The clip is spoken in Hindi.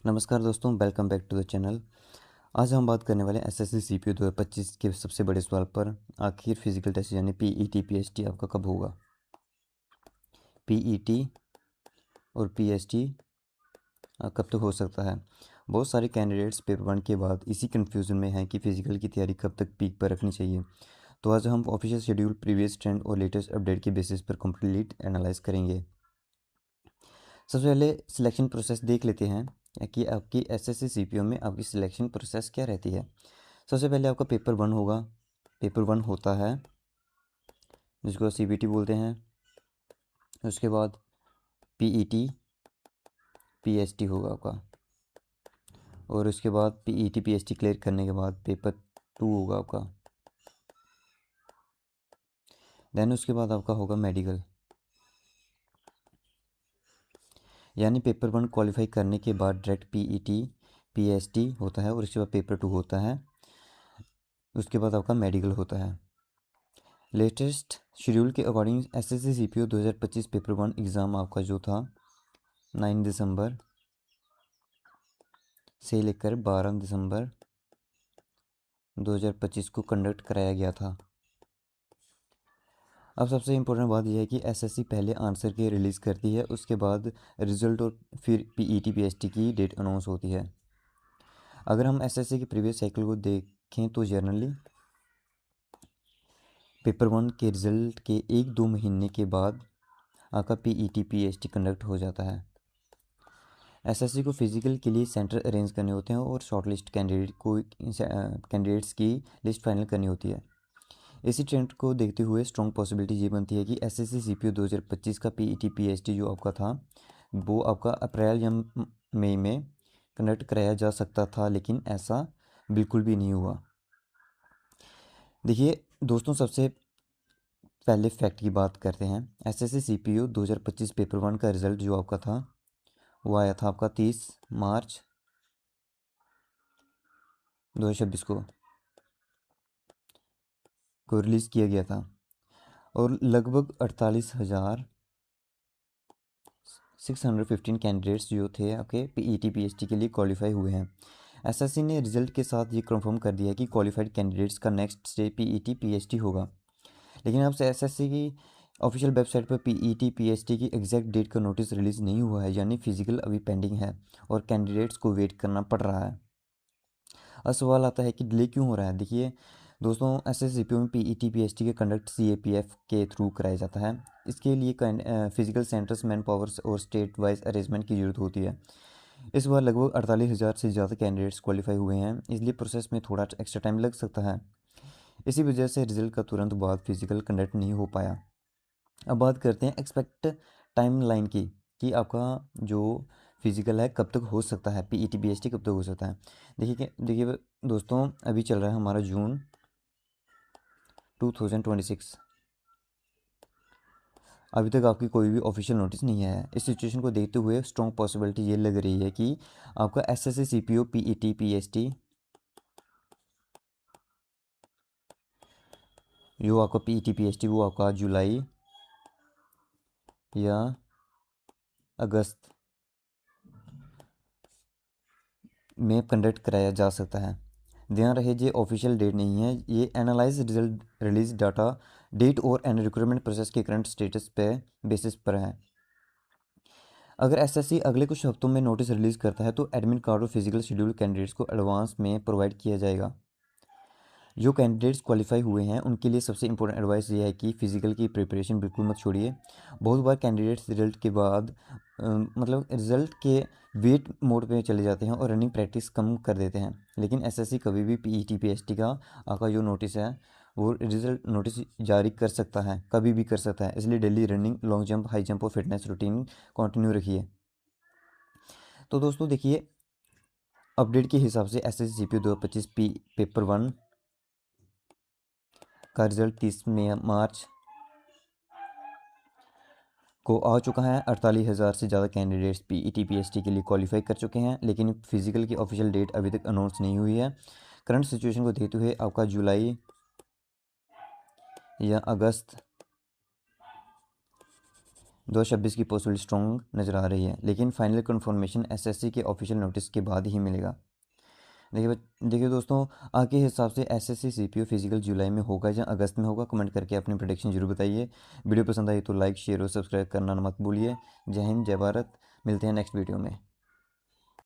नमस्कार दोस्तों, welcome back to the channel. आज हम बात करने वाले एसएससी सीपीयू 2025 के सबसे बड़े सवाल पर। आखिर फिजिकल टेस्ट यानी पीईटी पीएसटी आपका कब होगा? पीईटी और पीएसटी कब तक हो सकता है? बहुत सारे कैंडिडेट्स पेपर वन के बाद इसी कन्फ्यूज़न में हैं कि फ़िज़िकल की तैयारी कब तक पीक पर रखनी चाहिए। तो आज हम ऑफिशियल शेड्यूल, प्रीवियस ट्रेंड और लेटेस्ट अपडेट के बेसिस पर कंप्लीट एनालाइज करेंगे। सबसे पहले सिलेक्शन प्रोसेस देख लेते हैं कि आपकी एसएससी सीपीयू में आपकी सिलेक्शन प्रोसेस क्या रहती है। सबसे पहले आपका पेपर वन होगा। पेपर वन होता है जिसको सीबीटी बोलते हैं। उसके बाद पीईटी पीएसटी होगा आपका, और उसके बाद पीईटी पीएसटी क्लियर करने के बाद पेपर टू होगा आपका। देन उसके बाद आपका होगा मेडिकल, यानी पेपर वन क्वालिफाई करने के बाद डायरेक्ट पीईटी पीएसटी होता है और उसके बाद पेपर टू होता है। उसके बाद आपका मेडिकल होता है। लेटेस्ट शेड्यूल के according SSC CPU 2025 paper one exam आपका जो था 9 दिसंबर से लेकर 12 दिसंबर 2025 को कंडक्ट कराया गया था। अब सबसे इम्पोर्टेंट बात यह है कि एसएससी पहले आंसर के रिलीज़ करती है, उसके बाद रिज़ल्ट और फिर पीईटी पीएसटी की डेट अनाउंस होती है। अगर हम एसएससी के प्रीवियस साइकिल को देखें तो जनरली पेपर वन के रिज़ल्ट के 1-2 महीने के बाद आपका पीईटी पीएसटी कंडक्ट हो जाता है। एसएससी को फिजिकल के लिए सेंटर अरेंज करने होते हैं और शॉर्ट लिस्ट कैंडिडेट्स की लिस्ट फाइनल करनी होती है। इसी ट्रेंड को देखते हुए स्ट्रॉन्ग पॉसिबिलिटी ये बनती है कि एसएससी सीपीयू 2025 का पीईटी पीएसटी जो आपका था वो आपका अप्रैल या मई में कंडक्ट कराया जा सकता था, लेकिन ऐसा बिल्कुल भी नहीं हुआ। देखिए दोस्तों, सबसे पहले फैक्ट की बात करते हैं। एसएससी सीपीयू 2025 पेपर वन का रिज़ल्ट जो आपका था वो आया था आपका 30 मार्च 2026 को रिलीज़ किया गया था, और लगभग 48,615 कैंडिडेट्स जो थे आपके पीईटी पीएसटी के लिए क्वालिफाई हुए हैं। एसएससी ने रिजल्ट के साथ ये कंफर्म कर दिया कि क्वालिफाइड कैंडिडेट्स का नेक्स्ट स्टेज पीईटी पीएसटी होगा। लेकिन अब से एसएससी की ऑफिशियल वेबसाइट पर पीईटी पीएसटी की एग्जैक्ट डेट का नोटिस रिलीज़ नहीं हुआ है, यानी फिजिकल अभी पेंडिंग है और कैंडिडेट्स को वेट करना पड़ रहा है। अब सवाल आता है कि डिले क्यों हो रहा है। देखिए दोस्तों, एसएससीपीयू में पीईटी पीएसटी के कंडक्ट सीएपीएफ के थ्रू कराया जाता है। इसके लिए फिजिकल सेंटर्स, मैन पावर्स और स्टेट वाइज अरेंजमेंट की ज़रूरत होती है। इस बार लगभग 48,000 से ज़्यादा कैंडिडेट्स क्वालिफाई हुए हैं, इसलिए प्रोसेस में थोड़ा एक्स्ट्रा टाइम लग सकता है। इसी वजह से रिजल्ट का तुरंत बाद फिजिकल कंडक्ट नहीं हो पाया। अब बात करते हैं एक्सपेक्ट टाइम लाइन की, कि आपका जो फिजिकल है कब तक हो सकता है, पीईटी पीएसटी कब तक हो सकता है। देखिए दोस्तों, अभी चल रहा है हमारा जून 2026। अभी तक आपकी कोई भी ऑफिशियल नोटिस नहीं आया है। इस सिचुएशन को देखते हुए स्ट्रॉन्ग पॉसिबिलिटी ये लग रही है कि आपका एसएससी सीपीयू पीईटी पीएसटी जो आपका पीईटी पीएसटी वो आपका जुलाई या अगस्त में कंडक्ट कराया जा सकता है। ध्यान रहे ये ऑफिशियल डेट नहीं है, ये analyse result release data date और एंड रिक्रूटमेंट प्रोसेस के करंट स्टेटस पे बेसिस पर है। अगर एसएससी अगले कुछ हफ्तों में नोटिस रिलीज़ करता है तो एडमिट कार्ड और फिजिकल शेड्यूल कैंडिडेट्स को एडवांस में प्रोवाइड किया जाएगा। जो कैंडिडेट्स क्वालिफाई हुए हैं उनके लिए सबसे इंपॉर्टेंट एडवाइस ये है कि फ़िज़िकल की प्रिपरेशन बिल्कुल मत छोड़िए। बहुत बार कैंडिडेट्स रिजल्ट के बाद मतलब रिज़ल्ट के वेट मोड पे चले जाते हैं और रनिंग प्रैक्टिस कम कर देते हैं, लेकिन एसएससी कभी भी पीईटी पीएसटी का आपका जो नोटिस है वो रिजल्ट नोटिस जारी कर सकता है, कभी भी कर सकता है। इसलिए daily running, long jump, high jump और फिटनेस रूटीन कंटिन्यू रखिए। तो दोस्तों देखिए, अपडेट के हिसाब से एसएससी जीपीयू 2025 पेपर वन का रिजल्ट 30 मार्च को आ चुका है। 48,000 से ज़्यादा कैंडिडेट्स पीईटी पीएसटी के लिए क्वालिफाई कर चुके हैं, लेकिन फिजिकल की ऑफिशियल डेट अभी तक अनाउंस नहीं हुई है। करंट सिचुएशन को देखते हुए आपका जुलाई या अगस्त 2026 की पॉसिबिलिटी स्ट्रॉन्ग नज़र आ रही है, लेकिन फाइनल कन्फर्मेशन एसएससी के ऑफिशियल नोटिस के बाद ही मिलेगा। देखिए दोस्तों, आपके हिसाब से एसएससी सीपीयू फिजिकल जुलाई में होगा या अगस्त में होगा? कमेंट करके अपनी प्रेडिक्शन जरूर बताइए। वीडियो पसंद आई तो लाइक शेयर और सब्सक्राइब करना मत भूलिए। जय हिंद, जय भारत। मिलते हैं नेक्स्ट वीडियो में।